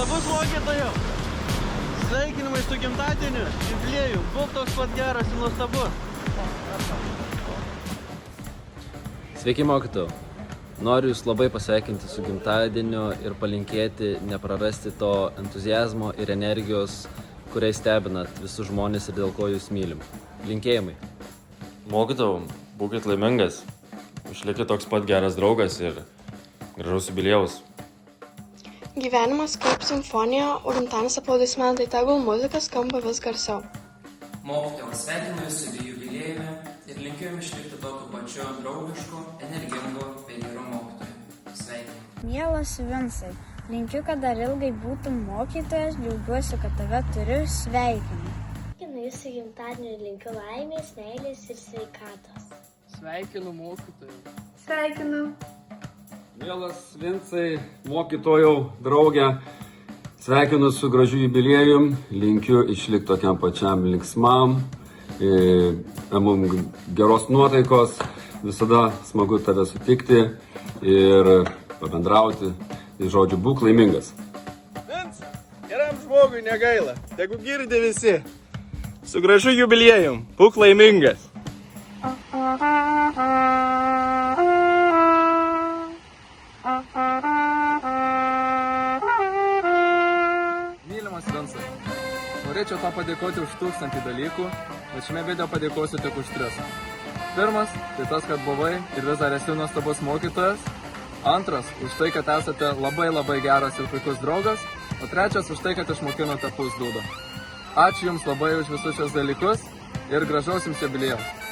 Nuostabus mokytojau. Sveikinimai su gimtadieniu, jubiliejum. Būk toks pat geras ir nuostabus. Sveiki mokytojau. Noriu Jūs labai pasveikinti su gimtadieniu ir palinkėti neprarasti to entuziazmo ir energijos, kuriais stebinat visus žmonės ir dėl ko Jūs mylim. Linkėjimai. Mokytojau, būkit laimingas. Išlikit toks pat geras draugas ir gražaus jubiliejaus. Gyvenimas kaip simfonija, o gimtadienis aplodismentai, tegul muzika skamba vis garsiau. Mokytojau, sveikinu Jūs su jubiliejumi ir linkiu Jums išlikti tokiu pačiu draugišku, energingu bei geru mokytoju. Sveikinu. Mielas Vincai, linkiu, kad dar ilgai būtum mokytojas, džiaugiuosi, kad tave turiu, sveikinu. Sveikinu Jūsų gimtadienį ir linkiu laimės, meilės ir sveikatos. Sveikinu mokytojų. Sveikinu. Mielas Vincai, mokytojau, draugė, sveikinu su gražiu jubiliejum, linkiu išlikti tokiam pačiam linksmam, mums geros nuotaikos, visada smagu tave sutikti ir pabendrauti, žodžiu, būk laimingas. Vince, geram žmogui negaila, tegu girdi visi. Su gražiu jubiliejum, būk laimingas. Mylimas Vincai, norėčiau tau padėkoti už 1000 dalykų, bet šiame video padėkosiu tik už 3. Pirmas, tai tas, kad buvai ir vis dar esi nuostabus mokytojas. Antras, už tai, kad esate labai geras ir puikus draugas. O trečias, už tai, kad išmokinote pusdūdą. Ačiū Jums labai už visus šios dalykus ir gražaus Jums jubiliejaus.